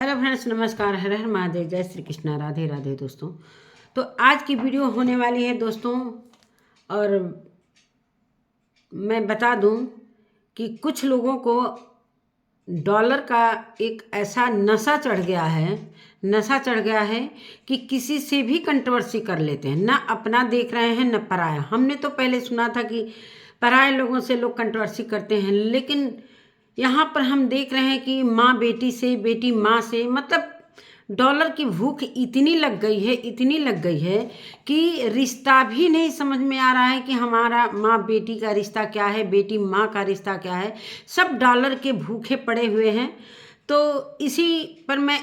Hello friends, नमस्कार। हर हर महादेव, जय श्री कृष्णा, राधे राधे दोस्तों। तो आज की वीडियो होने वाली है दोस्तों, और मैं बता दूं कि कुछ लोगों को डॉलर का एक ऐसा नशा चढ़ गया है कि किसी से भी कंट्रोवर्सी कर लेते हैं, ना अपना देख रहे हैं ना पराया। हमने तो पहले सुना था कि पराये लोगों से लोग कंट्रोवर्सी करते हैं, लेकिन यहाँ पर हम देख रहे हैं कि माँ बेटी से, बेटी माँ से, मतलब डॉलर की भूख इतनी लग गई है कि रिश्ता भी नहीं समझ में आ रहा है कि हमारा माँ बेटी का रिश्ता क्या है, बेटी माँ का रिश्ता क्या है। सब डॉलर के भूखे पड़े हुए हैं। तो इसी पर मैं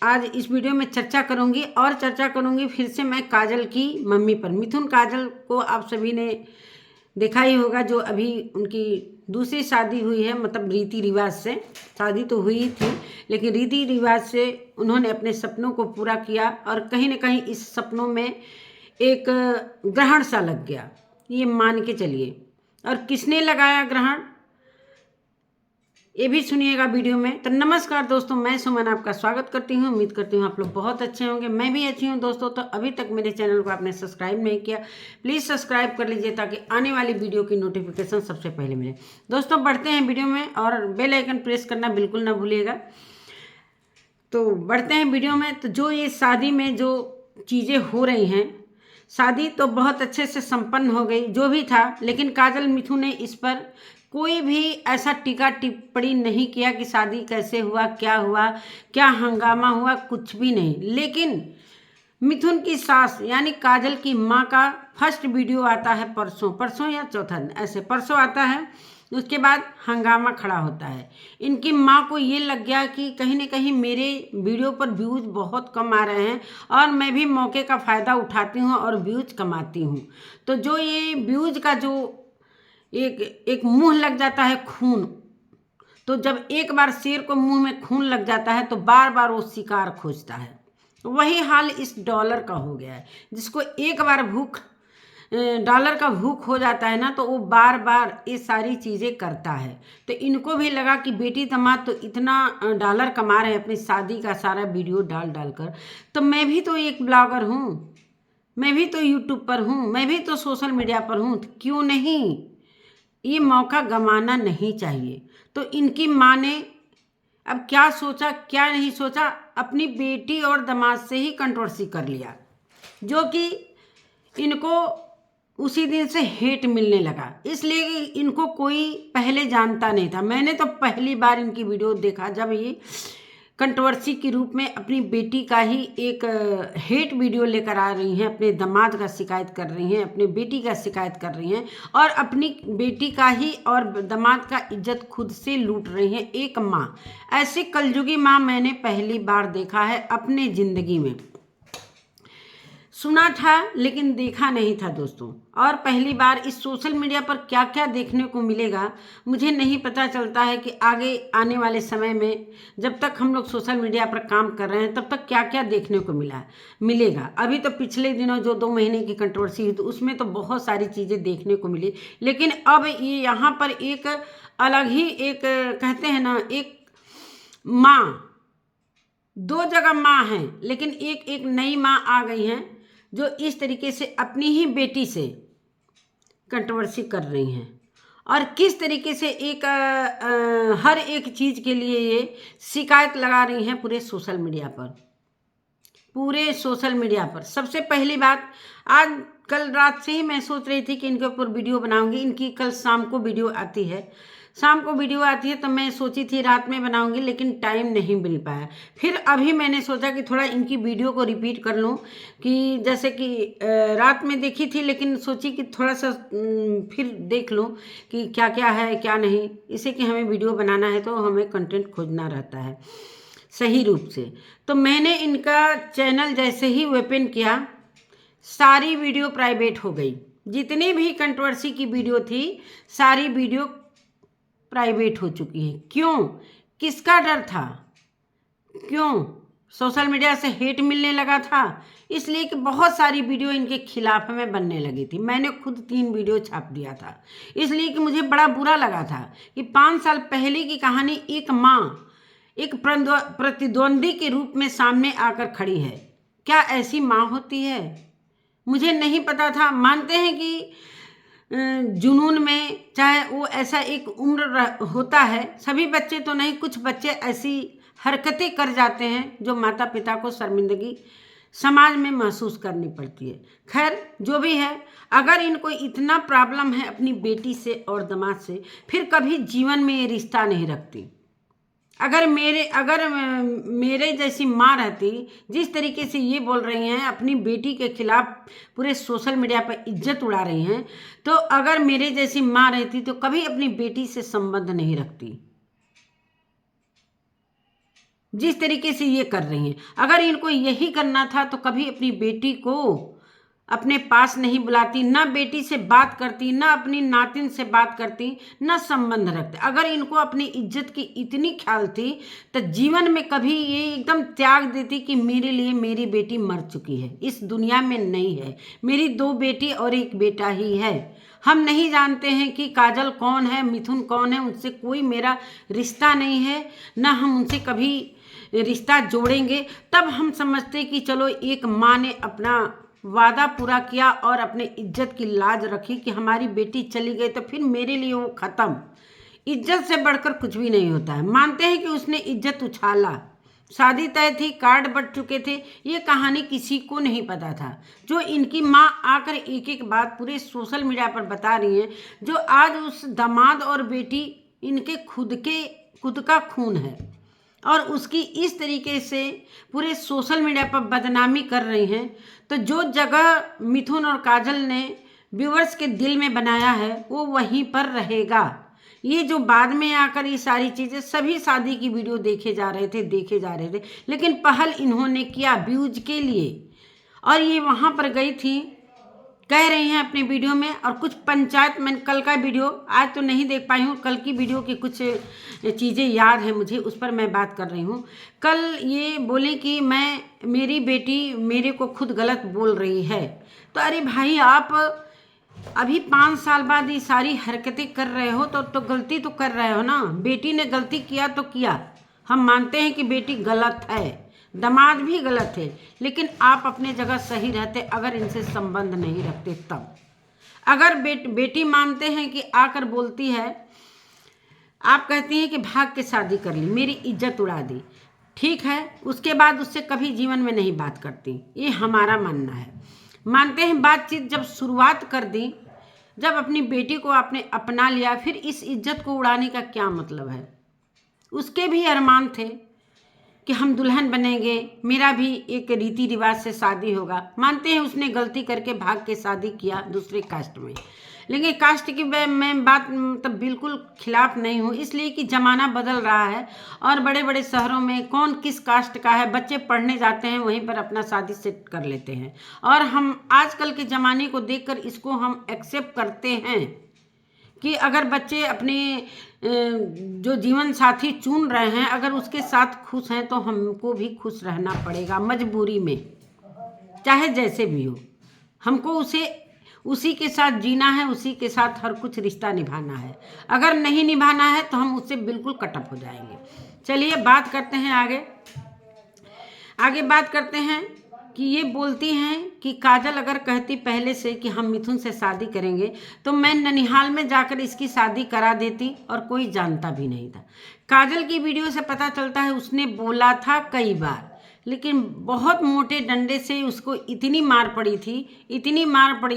आज इस वीडियो में चर्चा करूंगी, और चर्चा करूंगी फिर से मैं काजल की मम्मी पर। मिथुन काजल को आप सभी ने देखा ही होगा, जो अभी उनकी दूसरी शादी हुई है, मतलब रीति रिवाज से। शादी तो हुई थी, लेकिन रीति रिवाज से उन्होंने अपने सपनों को पूरा किया, और कहीं ना कहीं इस सपनों में एक ग्रहण सा लग गया, ये मान के चलिए। और किसने लगाया ग्रहण, ये भी सुनिएगा वीडियो में। तो नमस्कार दोस्तों, मैं सुमन आपका स्वागत करती हूँ। उम्मीद करती हूँ आप लोग बहुत अच्छे होंगे, मैं भी अच्छी हूँ दोस्तों। तो अभी तक मेरे चैनल को आपने सब्सक्राइब नहीं किया, प्लीज़ सब्सक्राइब कर लीजिए ताकि आने वाली वीडियो की नोटिफिकेशन सबसे पहले मिले। दोस्तों बढ़ते हैं वीडियो में, और बेल आइकन प्रेस करना बिल्कुल ना भूलिएगा। तो बढ़ते हैं वीडियो में। तो जो ये शादी में जो चीज़ें हो रही हैं, शादी तो बहुत अच्छे से संपन्न हो गई जो भी था, लेकिन काजल मिथु ने इस पर कोई भी ऐसा टीका टिप्पणी नहीं किया कि शादी कैसे हुआ, क्या हंगामा हुआ, कुछ भी नहीं। लेकिन मिथुन की सास यानी काजल की माँ का फर्स्ट वीडियो आता है परसों या चौथा दिन, ऐसे परसों आता है। उसके बाद हंगामा खड़ा होता है। इनकी माँ को ये लग गया कि कहीं ना कहीं मेरे वीडियो पर व्यूज़ बहुत कम आ रहे हैं, और मैं भी मौके का फ़ायदा उठाती हूँ और व्यूज़ कमाती हूँ। तो जो ये व्यूज़ का जो एक मुंह लग जाता है खून, तो जब एक बार शेर को मुंह में खून लग जाता है तो बार बार वो शिकार खोजता है। वही हाल इस डॉलर का हो गया है। जिसको एक बार डॉलर का भूख हो जाता है ना, तो वो बार बार ये सारी चीज़ें करता है। तो इनको भी लगा कि बेटी दामाद तो इतना डॉलर कमा रहे हैं अपनी शादी का सारा वीडियो डाल कर, तो मैं भी तो एक ब्लॉगर हूँ, मैं भी तो यूट्यूब पर हूँ, मैं भी तो सोशल मीडिया पर हूँ, तो क्यों नहीं, ये मौका गंवाना नहीं चाहिए। तो इनकी माँ ने अब क्या सोचा क्या नहीं सोचा, अपनी बेटी और दामाद से ही कंट्रोवर्सी कर लिया, जो कि इनको उसी दिन से हेट मिलने लगा। इसलिए कि इनको कोई पहले जानता नहीं था। मैंने तो पहली बार इनकी वीडियो देखा जब ये कंट्रोवर्सी के रूप में अपनी बेटी का ही एक हेट वीडियो लेकर आ रही हैं, अपने दामाद का शिकायत कर रही हैं, अपने बेटी का शिकायत कर रही हैं, और अपनी बेटी का ही और दामाद का इज्जत खुद से लूट रही हैं एक माँ। ऐसी कलयुगी माँ मैंने पहली बार देखा है अपने ज़िंदगी में। सुना था लेकिन देखा नहीं था दोस्तों। और पहली बार इस सोशल मीडिया पर क्या क्या देखने को मिलेगा मुझे नहीं पता चलता है कि आगे आने वाले समय में जब तक हम लोग सोशल मीडिया पर काम कर रहे हैं तब तक क्या क्या देखने को मिलेगा। अभी तो पिछले दिनों जो 2 महीने की कंट्रोवर्सी हुई तो उसमें तो बहुत सारी चीज़ें देखने को मिली, लेकिन अब ये यहाँ पर एक अलग ही एक कहते हैं ना, एक माँ, 2 जगह माँ हैं, लेकिन एक नई माँ आ गई हैं जो इस तरीके से अपनी ही बेटी से कंट्रोवर्सी कर रही हैं, और किस तरीके से हर एक चीज़ के लिए ये शिकायत लगा रही हैं पूरे सोशल मीडिया पर। सबसे पहली बात, आज कल रात से ही मैं सोच रही थी कि इनके ऊपर वीडियो बनाऊंगी। इनकी कल शाम को वीडियो आती है, तो मैं सोची थी रात में बनाऊंगी, लेकिन टाइम नहीं मिल पाया। फिर अभी मैंने सोचा कि थोड़ा इनकी वीडियो को रिपीट कर लूं, कि जैसे कि रात में देखी थी, लेकिन सोची कि थोड़ा सा फिर देख लूं कि क्या क्या है क्या नहीं। इसे कि हमें वीडियो बनाना है तो हमें कंटेंट खोजना रहता है सही रूप से। तो मैंने इनका चैनल जैसे ही ओपन किया, सारी वीडियो प्राइवेट हो गई। जितनी भी कंट्रोवर्सी की वीडियो थी सारी वीडियो प्राइवेट हो चुकी है। क्यों? किसका डर था? क्यों? सोशल मीडिया से हेट मिलने लगा था, इसलिए कि बहुत सारी वीडियो इनके खिलाफ में बनने लगी थी। मैंने खुद 3 वीडियो छाप दिया था, इसलिए कि मुझे बड़ा बुरा लगा था कि 5 साल पहले की कहानी एक प्रतिद्वंदी के रूप में सामने आकर खड़ी है। क्या ऐसी माँ होती है? मुझे नहीं पता था। मानते हैं कि जुनून में चाहे वो ऐसा एक उम्र होता है, सभी बच्चे तो नहीं, कुछ बच्चे ऐसी हरकतें कर जाते हैं जो माता पिता को शर्मिंदगी समाज में महसूस करनी पड़ती है। खैर जो भी है, अगर इनको इतना प्रॉब्लम है अपनी बेटी से और दामाद से, फिर कभी जीवन में ये रिश्ता नहीं रखती। अगर मेरे जैसी माँ रहती, जिस तरीके से ये बोल रही हैं, अपनी बेटी के खिलाफ पूरे सोशल मीडिया पर इज्जत उड़ा रही हैं, तो अगर मेरे जैसी माँ रहती तो कभी अपनी बेटी से संबंध नहीं रखती। जिस तरीके से ये कर रही हैं, अगर इनको यही करना था तो कभी अपनी बेटी को अपने पास नहीं बुलाती, ना बेटी से बात करती, ना अपनी नातिन से बात करती, ना संबंध रखते। अगर इनको अपनी इज्जत की इतनी ख्याल थी तो जीवन में कभी ये एकदम त्याग देती कि मेरे लिए मेरी बेटी मर चुकी है, इस दुनिया में नहीं है, मेरी 2 बेटी और 1 बेटा ही है। हम नहीं जानते हैं कि काजल कौन है, मिथुन कौन है, उनसे कोई मेरा रिश्ता नहीं है, ना हम उनसे कभी रिश्ता जोड़ेंगे। तब हम समझते कि चलो एक माँ ने अपना वादा पूरा किया और अपने इज्जत की लाज रखी कि हमारी बेटी चली गई तो फिर मेरे लिए वो ख़त्म। इज्जत से बढ़कर कुछ भी नहीं होता है। मानते हैं कि उसने इज्जत उछाला, शादी तय थी, कार्ड बट चुके थे, ये कहानी किसी को नहीं पता था। जो इनकी माँ आकर एक एक बात पूरे सोशल मीडिया पर बता रही हैं, जो आज उस दामाद और बेटी इनके खुद का खून है और उसकी इस तरीके से पूरे सोशल मीडिया पर बदनामी कर रही हैं, तो जो जगह मिथुन और काजल ने व्यूअर्स के दिल में बनाया है वो वहीं पर रहेगा। ये जो बाद में आकर ये सारी चीज़ें, सभी शादी की वीडियो देखे जा रहे थे, लेकिन पहल इन्होंने किया व्यूज के लिए। और ये वहाँ पर गई थी, कह रही हैं अपने वीडियो में, और कुछ पंचायत, मैंने कल का वीडियो आज तो नहीं देख पाई हूँ, कल की वीडियो की कुछ चीज़ें याद है मुझे, उस पर मैं बात कर रही हूँ। कल ये बोले कि मेरी बेटी मेरे को खुद गलत बोल रही है। तो अरे भाई, आप अभी 5 साल बाद ये सारी हरकतें कर रहे हो तो गलती तो कर रहे हो ना। बेटी ने गलती किया तो किया, हम मानते हैं कि बेटी गलत है, दामाद भी गलत है, लेकिन आप अपने जगह सही रहते अगर इनसे संबंध नहीं रखते तब। अगर बेटी मानते हैं कि आकर बोलती है, आप कहती हैं कि भाग के शादी कर ली, मेरी इज्जत उड़ा दी, ठीक है, उसके बाद उससे कभी जीवन में नहीं बात करती, ये हमारा मानना है। मानते हैं बातचीत जब शुरुआत कर दी, जब अपनी बेटी को आपने अपना लिया, फिर इस इज्जत को उड़ाने का क्या मतलब है? उसके भी अरमान थे कि हम दुल्हन बनेंगे, मेरा भी एक रीति रिवाज से शादी होगा। मानते हैं उसने गलती करके भाग के शादी किया दूसरे कास्ट में, लेकिन कास्ट की मैं बात मतलब बिल्कुल खिलाफ नहीं हूँ, इसलिए कि ज़माना बदल रहा है और बड़े बड़े शहरों में कौन किस कास्ट का है, बच्चे पढ़ने जाते हैं, वहीं पर अपना शादी सेट कर लेते हैं। और हम आजकल के ज़माने को देखकर इसको हम एक्सेप्ट करते हैं कि अगर बच्चे अपने जो जीवन साथी चुन रहे हैं, अगर उसके साथ खुश हैं तो हमको भी खुश रहना पड़ेगा मजबूरी में, चाहे जैसे भी हो। हमको उसी के साथ जीना है, उसी के साथ हर कुछ रिश्ता निभाना है। अगर नहीं निभाना है तो हम उससे बिल्कुल कटअप हो जाएंगे। चलिए बात करते हैं आगे बात करते हैं कि ये बोलती हैं कि काजल अगर कहती पहले से कि हम मिथुन से शादी करेंगे तो मैं ननिहाल में जाकर इसकी शादी करा देती और कोई जानता भी नहीं था। काजल की वीडियो से पता चलता है उसने बोला था कई बार, लेकिन बहुत मोटे डंडे से उसको इतनी मार पड़ी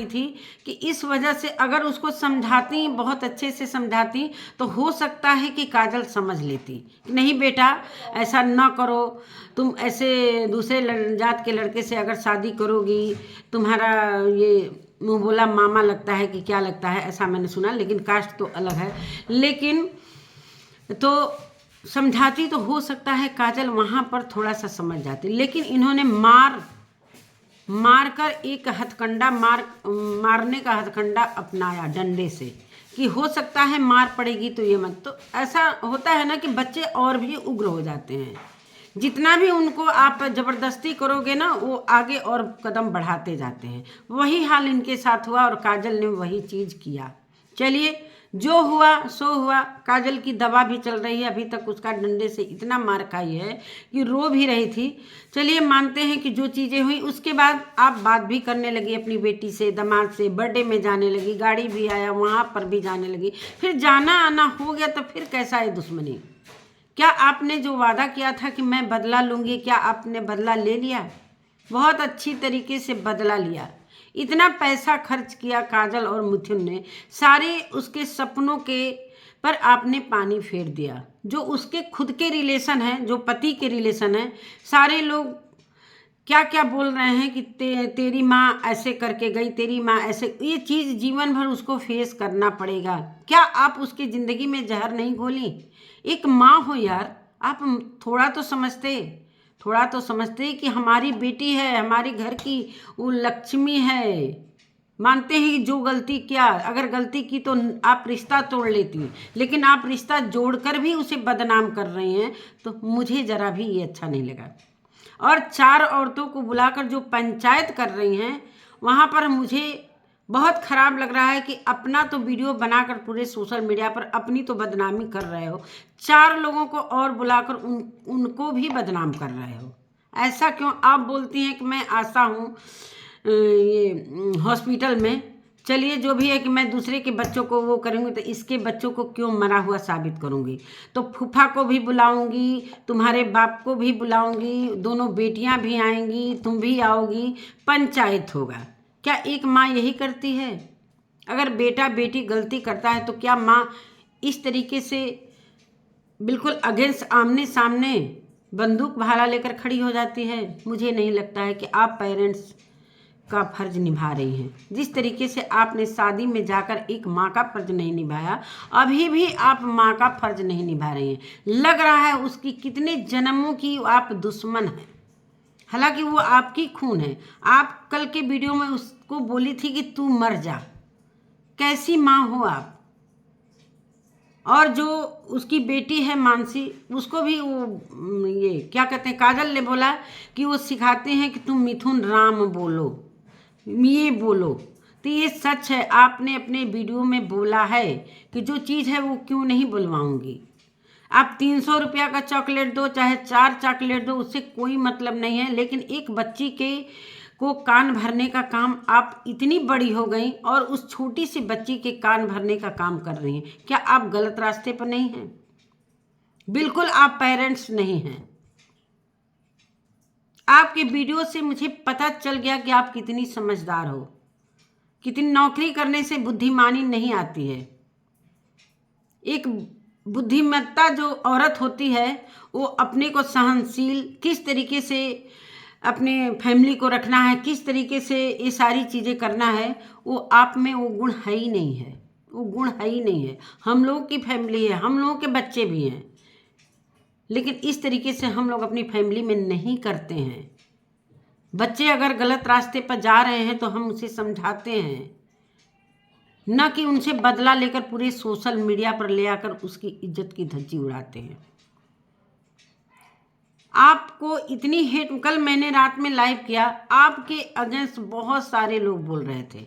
थी कि इस वजह से अगर उसको समझाती, बहुत अच्छे से समझाती, तो हो सकता है कि काजल समझ लेती कि नहीं बेटा ऐसा ना करो, तुम ऐसे दूसरे जात के लड़के से अगर शादी करोगी, तुम्हारा ये मुँह बोला मामा लगता है कि क्या लगता है, ऐसा मैंने सुना, लेकिन कास्ट तो अलग है। लेकिन तो समझाती तो हो सकता है काजल वहाँ पर थोड़ा सा समझ जाती, लेकिन इन्होंने मार कर एक हथकंडा मारने का हथकंडा अपनाया डंडे से कि हो सकता है मार पड़ेगी तो ये मत। तो ऐसा होता है ना कि बच्चे और भी उग्र हो जाते हैं, जितना भी उनको आप ज़बरदस्ती करोगे ना वो आगे और कदम बढ़ाते जाते हैं। वही हाल इनके साथ हुआ और काजल ने वही चीज़ किया। चलिए जो हुआ सो हुआ। काजल की दवा भी चल रही है, अभी तक उसका डंडे से इतना मार खाई है कि रो भी रही थी। चलिए मानते हैं कि जो चीज़ें हुई, उसके बाद आप बात भी करने लगी अपनी बेटी से, दामाद से, बर्थडे में जाने लगी, गाड़ी भी आया वहाँ पर भी जाने लगी, फिर जाना आना हो गया तो फिर कैसा है दुश्मनी? क्या आपने जो वादा किया था कि मैं बदला लूँगी, क्या आपने बदला ले लिया? बहुत अच्छी तरीके से बदला लिया। इतना पैसा खर्च किया काजल और मिथुन ने, सारे उसके सपनों के पर आपने पानी फेर दिया। जो उसके खुद के रिलेशन हैं, जो पति के रिलेशन हैं, सारे लोग क्या क्या बोल रहे हैं कि तेरी माँ ऐसे करके गई, तेरी माँ ऐसे। ये चीज़ जीवन भर उसको फेस करना पड़ेगा। क्या आप उसकी ज़िंदगी में जहर नहीं घोली? एक माँ हो यार, आप थोड़ा तो समझते, थोड़ा तो समझते कि हमारी बेटी है, हमारे घर की वो लक्ष्मी है। मानते हैं कि जो गलती किया, अगर गलती की तो आप रिश्ता तोड़ लेती, लेकिन आप रिश्ता जोड़कर भी उसे बदनाम कर रही हैं, तो मुझे ज़रा भी ये अच्छा नहीं लगा। और 4 औरतों को बुलाकर जो पंचायत कर रही हैं, वहाँ पर मुझे बहुत ख़राब लग रहा है कि अपना तो वीडियो बनाकर पूरे सोशल मीडिया पर अपनी तो बदनामी कर रहे हो, 4 लोगों को और बुलाकर उनको भी बदनाम कर रहे हो। ऐसा क्यों? आप बोलती हैं कि मैं आशा हूँ ये हॉस्पिटल में, चलिए जो भी है कि मैं दूसरे के बच्चों को वो करूँगी, तो इसके बच्चों को क्यों मरा हुआ साबित करूँगी? तो फूफा को भी बुलाऊँगी, तुम्हारे बाप को भी बुलाऊँगी, दोनों बेटियाँ भी आएंगी, तुम भी आओगी, पंचायत होगा। क्या एक माँ यही करती है? अगर बेटा बेटी गलती करता है तो क्या माँ इस तरीके से बिल्कुल अगेंस्ट, आमने सामने बंदूक भाला लेकर खड़ी हो जाती है? मुझे नहीं लगता है कि आप पेरेंट्स का फर्ज निभा रही हैं। जिस तरीके से आपने शादी में जाकर एक माँ का फर्ज नहीं निभाया, अभी भी आप माँ का फर्ज नहीं निभा रही हैं। लग रहा है उसकी कितने जन्मों की आप दुश्मन हैं, हालांकि वो आपकी खून है। आप कल के वीडियो में उसको बोली थी कि तू मर जा। कैसी माँ हो आप? और जो उसकी बेटी है मानसी, उसको भी वो ये क्या कहते हैं, काजल ने बोला कि वो सिखाते हैं कि तुम मिथुन राम बोलो, ये बोलो। तो ये सच है, आपने अपने वीडियो में बोला है कि जो चीज़ है वो क्यों नहीं बुलवाऊंगी। आप 300 रुपया का चॉकलेट दो, चाहे 4 चॉकलेट दो, उससे कोई मतलब नहीं है, लेकिन एक बच्ची के को कान भरने का काम, आप इतनी बड़ी हो गई और उस छोटी सी बच्ची के कान भरने का काम कर रही हैं। क्या आप गलत रास्ते पर नहीं हैं? बिल्कुल आप पेरेंट्स नहीं हैं। आपके वीडियो से मुझे पता चल गया कि आप कितनी समझदार हो, कितनी नौकरी करने से बुद्धिमानी नहीं आती है। एक बुद्धिमत्ता जो औरत होती है, वो अपने को सहनशील, किस तरीके से अपने फैमिली को रखना है, किस तरीके से ये सारी चीज़ें करना है, वो आप में वो गुण है ही नहीं है। वो गुण है ही नहीं है। हम लोगों की फैमिली है, हम लोगों के बच्चे भी हैं, लेकिन इस तरीके से हम लोग अपनी फैमिली में नहीं करते हैं। बच्चे अगर गलत रास्ते पर जा रहे हैं तो हम उसे समझाते हैं, न कि उनसे बदला लेकर पूरे सोशल मीडिया पर ले आकर उसकी इज्जत की धज्जी उड़ाते हैं। आपको इतनी हेट, कल मैंने रात में लाइव किया, आपके अगेंस्ट बहुत सारे लोग बोल रहे थे।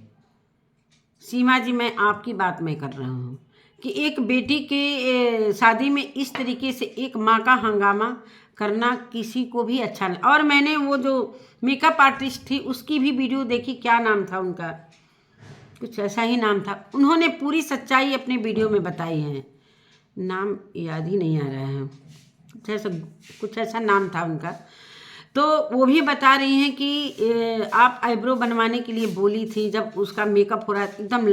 सीमा जी, मैं आपकी बात में कर रहा हूँ कि एक बेटी के शादी में इस तरीके से एक माँ का हंगामा करना किसी को भी अच्छा नहीं। और मैंने वो जो मेकअप आर्टिस्ट थी उसकी भी वीडियो देखी, क्या नाम था उनका, कुछ ऐसा ही नाम था। उन्होंने पूरी सच्चाई अपने वीडियो में बताई है, नाम याद ही नहीं आ रहा है, कुछ ऐसा नाम था उनका। तो वो भी बता रही हैं कि आप आईब्रो बनवाने के लिए बोली थी, जब उसका मेकअप हो रहा एकदम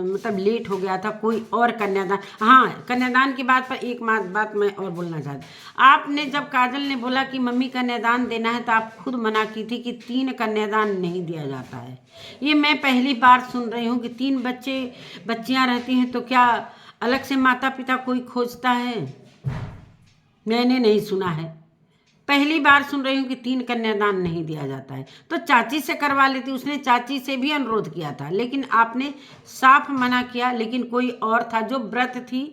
मतलब लेट हो गया था, कोई और कन्यादान। हाँ, कन्यादान की बात पर एक बात मैं और बोलना चाहती। आपने जब काजल ने बोला कि मम्मी कन्यादान देना है, तो आप खुद मना की थी कि 3 कन्यादान नहीं दिया जाता है। ये मैं पहली बार सुन रही हूँ कि 3 बच्चियाँ रहती हैं तो क्या अलग से माता पिता कोई खोजता है? मैंने नहीं सुना है, पहली बार सुन रही हूँ कि 3 कन्यादान नहीं दिया जाता है। तो चाची से करवा लेती, उसने चाची से भी अनुरोध किया था, लेकिन आपने साफ मना किया। लेकिन कोई और था जो व्रत थी,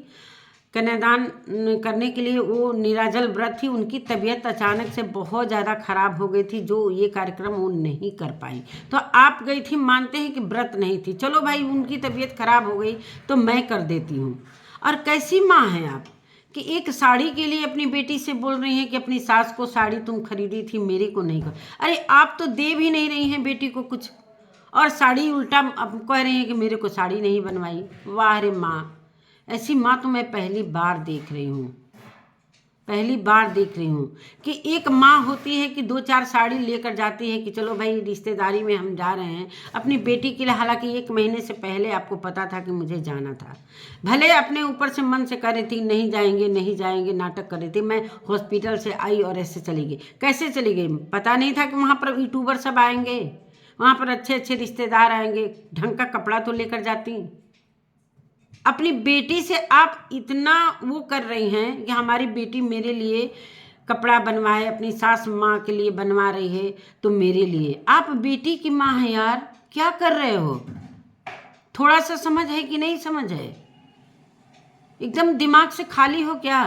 कन्यादान करने के लिए वो निराजल व्रत थी, उनकी तबीयत अचानक से बहुत ज़्यादा खराब हो गई थी, जो ये कार्यक्रम वो नहीं कर पाई। तो आप गई थी, मानते हैं कि व्रत नहीं थी, चलो भाई उनकी तबीयत खराब हो गई तो मैं कर देती हूँ। और कैसी माँ हैं आप कि एक साड़ी के लिए अपनी बेटी से बोल रही हैं कि अपनी सास को साड़ी तुम खरीदी थी, मेरे को नहीं कर। अरे आप तो दे भी नहीं रही हैं बेटी को कुछ, और साड़ी उल्टा अब कह रही हैं कि मेरे को साड़ी नहीं बनवाई। वाह रे माँ, ऐसी माँ तो मैं पहली बार देख रही हूँ, पहली बार देख रही हूँ कि एक माँ होती है कि 2-4 साड़ी लेकर जाती है कि चलो भाई रिश्तेदारी में हम जा रहे हैं अपनी बेटी के लिए। हालांकि 1 महीने से पहले आपको पता था कि मुझे जाना था, भले अपने ऊपर से मन से कर रही थी नहीं जाएंगे नहीं जाएंगे, नाटक कर रही थी। मैं हॉस्पिटल से आई और ऐसे चली गई। कैसे चली गई? पता नहीं था कि वहाँ पर यूट्यूबर सब आएंगे, वहाँ पर अच्छे अच्छे रिश्तेदार आएंगे, ढंग का कपड़ा तो लेकर जाती। अपनी बेटी से आप इतना वो कर रही हैं कि हमारी बेटी मेरे लिए कपड़ा बनवाए, अपनी सास माँ के लिए बनवा रही है तो मेरे लिए। आप बेटी की माँ हैं यार, क्या कर रहे हो? थोड़ा सा समझ है कि नहीं समझ है? एकदम दिमाग से खाली हो क्या?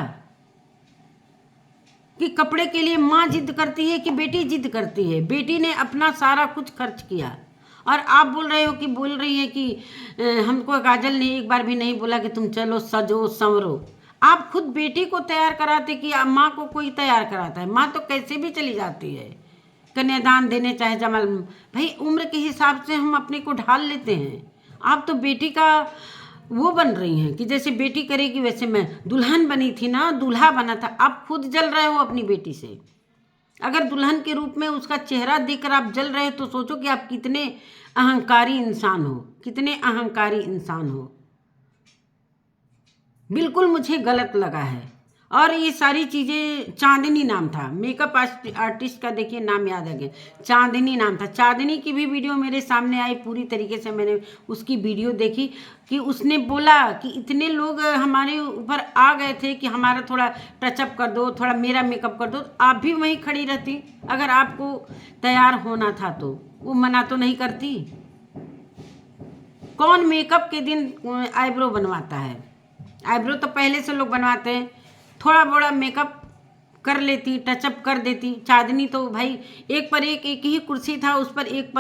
कि कपड़े के लिए माँ जिद करती है कि बेटी जिद करती है? बेटी ने अपना सारा कुछ खर्च किया और आप बोल रही है कि हमको काजल ने एक बार भी नहीं बोला कि तुम चलो सजो संवरो। आप खुद बेटी को तैयार कराते कि माँ को कोई तैयार कराता है? माँ तो कैसे भी चली जाती है कन्यादान देने, चाहे जमाल। भाई उम्र के हिसाब से हम अपने को ढाल लेते हैं। आप तो बेटी का वो बन रही हैं कि जैसे बेटी करेगी वैसे। मैं दुल्हन बनी थी ना, दूल्हा बना था। आप खुद जल रहे हो अपनी बेटी से। अगर दुल्हन के रूप में उसका चेहरा देखकर आप जल रहे हो तो सोचो कि आप कितने अहंकारी इंसान हो, कितने अहंकारी इंसान हो। बिल्कुल मुझे गलत लगा है। और ये सारी चीज़ें, चांदनी नाम था मेकअप आर्टिस्ट का, देखिए नाम याद आ गया, चांदनी नाम था। चांदनी की भी वीडियो मेरे सामने आई, पूरी तरीके से मैंने उसकी वीडियो देखी कि उसने बोला कि इतने लोग हमारे ऊपर आ गए थे कि हमारा थोड़ा टचअप कर दो, थोड़ा मेरा मेकअप कर दो। आप भी वहीं खड़ी रहती। अगर आपको तैयार होना था तो वो मना तो नहीं करती। कौन मेकअप के दिन आईब्रो बनवाता है? आईब्रो तो पहले से लोग बनवाते हैं, थोड़ा बड़ा मेकअप कर लेती, टचअप कर देती। चांदनी तो भाई एक पर एक ही कुर्सी था, उस पर एक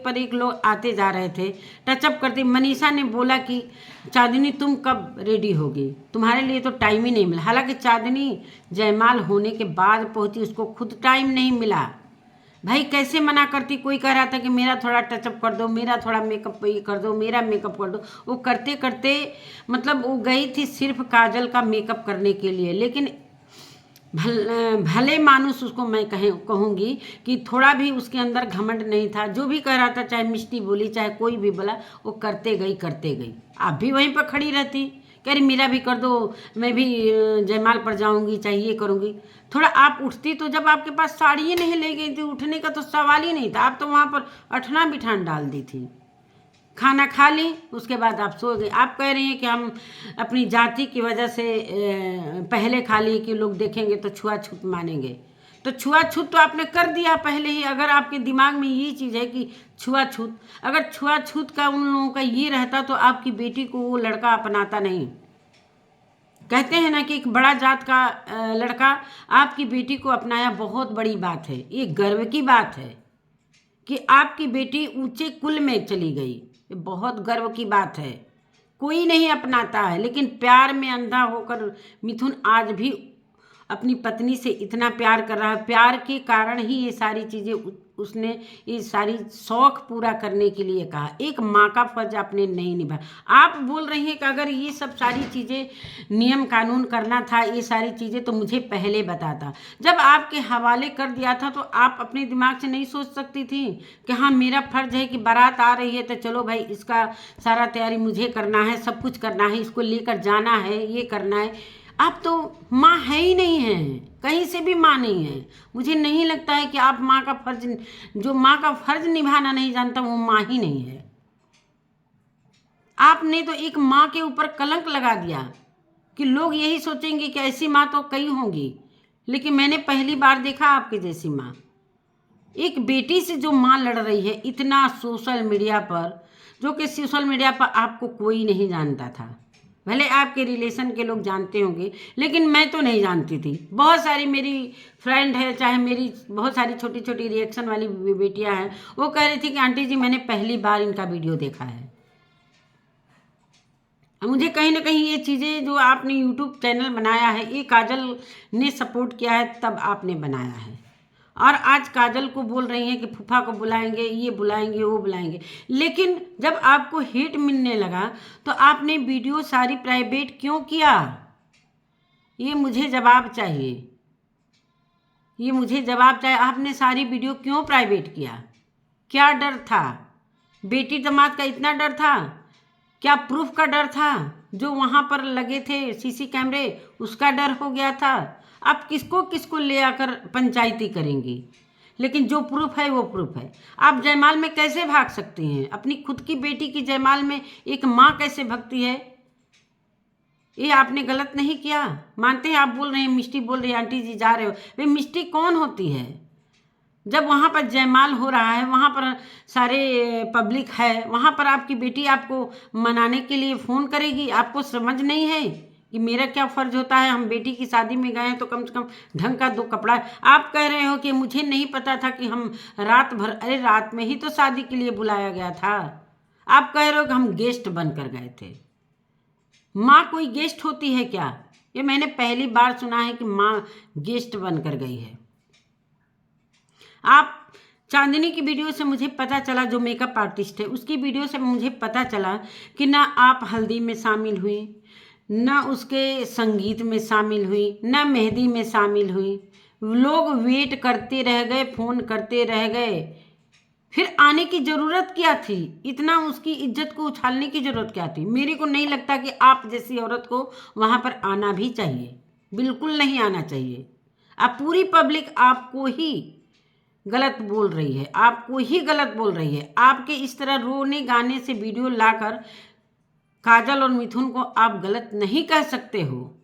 पर एक लोग आते जा रहे थे, टचअप करती। मनीषा ने बोला कि चांदनी तुम कब रेडी होगी, तुम्हारे लिए तो टाइम ही नहीं मिला। हालांकि चांदनी जयमाल होने के बाद पहुंची, उसको खुद टाइम नहीं मिला। भाई कैसे मना करती? कोई कह रहा था कि मेरा थोड़ा टचअप कर दो, मेरा थोड़ा मेकअप ये कर दो, मेरा मेकअप कर दो। वो करते करते मतलब वो गई थी सिर्फ काजल का मेकअप करने के लिए। लेकिन भले मानुस उसको मैं कहूँगी कि थोड़ा भी उसके अंदर घमंड नहीं था। जो भी कह रहा था, चाहे मिष्टी बोली चाहे कोई भी बोला, वो करते गई। आप भी वहीं पर खड़ी रहती, कह रही मेरा भी कर दो, मैं भी जयमाल पर जाऊंगी, चाहे ये करूंगी। थोड़ा आप उठती तो, जब आपके पास साड़ी ही नहीं ले गई थी, उठने का तो सवाल ही नहीं था। आप तो वहाँ पर अठना बिठान डाल दी थी। खाना खा ली, उसके बाद आप सो गए। आप कह रही हैं कि हम अपनी जाति की वजह से पहले खा ली कि लोग देखेंगे तो छुआछूत मानेंगे। तो छुआछूत तो आपने कर दिया पहले ही। अगर आपके दिमाग में ये चीज़ है कि छुआछूत, अगर छुआछूत का उन लोगों का ये रहता तो आपकी बेटी को वो लड़का अपनाता नहीं। कहते हैं ना कि एक बड़ा जात का लड़का आपकी बेटी को अपनाया, बहुत बड़ी बात है। ये गर्व की बात है कि आपकी बेटी ऊंचे कुल में चली गई, ये बहुत गर्व की बात है। कोई नहीं अपनाता है, लेकिन प्यार में अंधा होकर मिथुन आज भी अपनी पत्नी से इतना प्यार कर रहा है। प्यार के कारण ही ये सारी चीज़ें उसने ये सारी शौक पूरा करने के लिए कहा। एक माँ का फर्ज आपने नहीं निभाया। आप बोल रही हैं कि अगर ये सब सारी चीज़ें नियम कानून करना था, ये सारी चीज़ें तो मुझे पहले बताता। जब आपके हवाले कर दिया था तो आप अपने दिमाग से नहीं सोच सकती थी कि हाँ मेरा फर्ज है कि बारात आ रही है तो चलो भाई इसका सारा तैयारी मुझे करना है, सब कुछ करना है, इसको लेकर जाना है, ये करना है। आप तो माँ है ही नहीं है, कहीं से भी माँ नहीं है। मुझे नहीं लगता है कि आप माँ का फर्ज, जो माँ का फर्ज निभाना नहीं जानता वो माँ ही नहीं है। आपने तो एक माँ के ऊपर कलंक लगा दिया कि लोग यही सोचेंगे कि ऐसी माँ तो कई होंगी, लेकिन मैंने पहली बार देखा आपके जैसी माँ। एक बेटी से जो माँ लड़ रही है इतना सोशल मीडिया पर, जो कि सोशल मीडिया पर आपको कोई नहीं जानता था। भले आपके रिलेशन के लोग जानते होंगे, लेकिन मैं तो नहीं जानती थी। बहुत सारी मेरी फ्रेंड है, चाहे मेरी बहुत सारी छोटी छोटी रिएक्शन वाली बेटियां हैं, वो कह रही थी कि आंटी जी मैंने पहली बार इनका वीडियो देखा है। मुझे कहीं ना कहीं ये चीज़ें जो आपने यूट्यूब चैनल बनाया है, ये काजल ने सपोर्ट किया है, तब आपने बनाया है। और आज काजल को बोल रही हैं कि फूफा को बुलाएंगे, ये बुलाएंगे, वो बुलाएंगे। लेकिन जब आपको हेट मिलने लगा तो आपने वीडियो सारी प्राइवेट क्यों किया? ये मुझे जवाब चाहिए, ये मुझे जवाब चाहिए। आपने सारी वीडियो क्यों प्राइवेट किया? क्या डर था? बेटी दामाद का इतना डर था? क्या प्रूफ का डर था? जो वहाँ पर लगे थे सीसी कैमरे, उसका डर हो गया था? आप किसको किसको ले आकर पंचायती करेंगी? लेकिन जो प्रूफ है वो प्रूफ है। आप जयमाल में कैसे भाग सकती हैं? अपनी खुद की बेटी की जयमाल में एक माँ कैसे भगती है? ये आपने गलत नहीं किया। मानते हैं, आप बोल रहे हैं, मिष्टी बोल रही है आंटी जी जा रहे हो, भाई मिष्टी कौन होती है? जब वहाँ पर जयमाल हो रहा है, वहाँ पर सारे पब्लिक है, वहाँ पर आपकी बेटी आपको मनाने के लिए फ़ोन करेगी? आपको समझ नहीं है कि मेरा क्या फ़र्ज होता है? हम बेटी की शादी में गए हैं तो कम से कम ढंग का 2 कपड़ा। आप कह रहे हो कि मुझे नहीं पता था कि हम रात भर, अरे रात में ही तो शादी के लिए बुलाया गया था। आप कह रहे हो कि हम गेस्ट बनकर गए थे। माँ कोई गेस्ट होती है क्या? ये मैंने पहली बार सुना है कि माँ गेस्ट बनकर गई है। आप चांदनी की वीडियो से मुझे पता चला, जो मेकअप आर्टिस्ट है, उसकी वीडियो से मुझे पता चला कि ना आप हल्दी में शामिल हुई, ना उसके संगीत में शामिल हुई, ना मेहंदी में शामिल हुई। लोग वेट करते रह गए, फ़ोन करते रह गए, फिर आने की ज़रूरत क्या थी? इतना उसकी इज्जत को उछालने की ज़रूरत क्या थी? मेरे को नहीं लगता कि आप जैसी औरत को वहाँ पर आना भी चाहिए, बिल्कुल नहीं आना चाहिए। अब पूरी पब्लिक आपको ही गलत बोल रही है, आपको ही गलत बोल रही है। आपके इस तरह रोने गाने से वीडियो लाकर काजल और मिथुन को आप गलत नहीं कह सकते हो।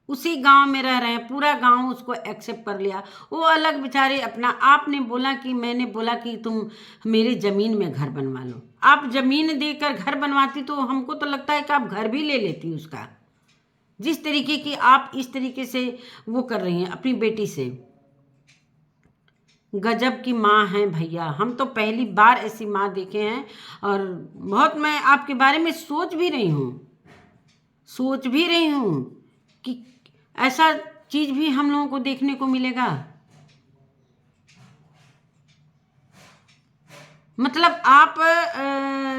उसी गांव में रह रहे हैं, पूरा गांव उसको एक्सेप्ट कर लिया। वो अलग बेचारे अपना, आपने बोला कि, मैंने बोला कि तुम मेरी ज़मीन में घर बनवा लो। आप ज़मीन देकर घर बनवाती तो हमको तो लगता है कि आप घर भी ले लेती उसका। जिस तरीके की आप इस तरीके से वो कर रही हैं अपनी बेटी से, गजब की माँ हैं भैया। हम तो पहली बार ऐसी माँ देखे हैं। और बहुत मैं आपके बारे में सोच भी रही हूँ कि ऐसा चीज़ भी हम लोगों को देखने को मिलेगा। मतलब आप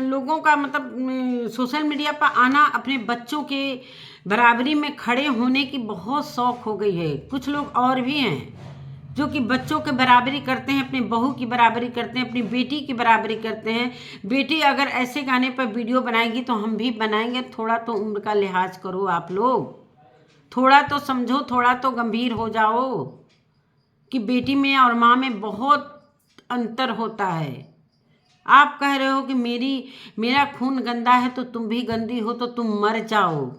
लोगों का मतलब सोशल मीडिया पर आना, अपने बच्चों के बराबरी में खड़े होने की बहुत शौक हो गई है। कुछ लोग और भी हैं जो कि बच्चों की बराबरी करते हैं, अपनी बहू की बराबरी करते हैं, अपनी बेटी की बराबरी करते हैं। बेटी अगर ऐसे गाने पर वीडियो बनाएगी तो हम भी बनाएंगे। थोड़ा तो उम्र का लिहाज करो आप लोग, थोड़ा तो समझो, थोड़ा तो गंभीर हो जाओ कि बेटी में और माँ में बहुत अंतर होता है। आप कह रहे हो कि मेरा खून गंदा है तो तुम भी गंदी हो, तो तुम मर जाओ।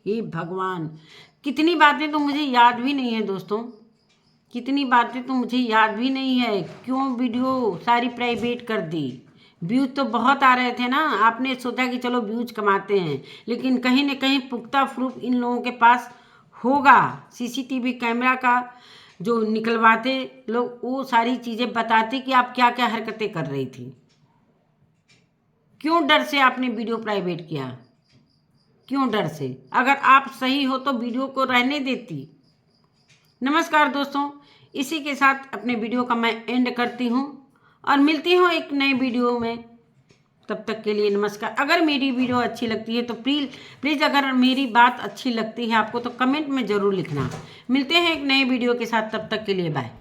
ये भगवान, कितनी बातें तो मुझे याद भी नहीं है दोस्तों, कितनी बातें तो मुझे याद भी नहीं है। क्यों वीडियो सारी प्राइवेट कर दी? व्यूज तो बहुत आ रहे थे ना, आपने सोचा कि चलो व्यूज कमाते हैं, लेकिन कहीं न कहीं पुख्ता प्रूफ इन लोगों के पास होगा। सीसीटीवी कैमरा का जो निकलवाते लोग, वो सारी चीज़ें बताते कि आप क्या क्या हरकतें कर रही थी। क्यों डर से आपने वीडियो प्राइवेट किया? क्यों डर से? अगर आप सही हो तो वीडियो को रहने देती। नमस्कार दोस्तों, इसी के साथ अपने वीडियो का मैं एंड करती हूँ और मिलती हूँ एक नए वीडियो में। तब तक के लिए नमस्कार। अगर मेरी वीडियो अच्छी लगती है तो प्लीज़ अगर मेरी बात अच्छी लगती है आपको तो कमेंट में ज़रूर लिखना। मिलते हैं एक नए वीडियो के साथ, तब तक के लिए बाय।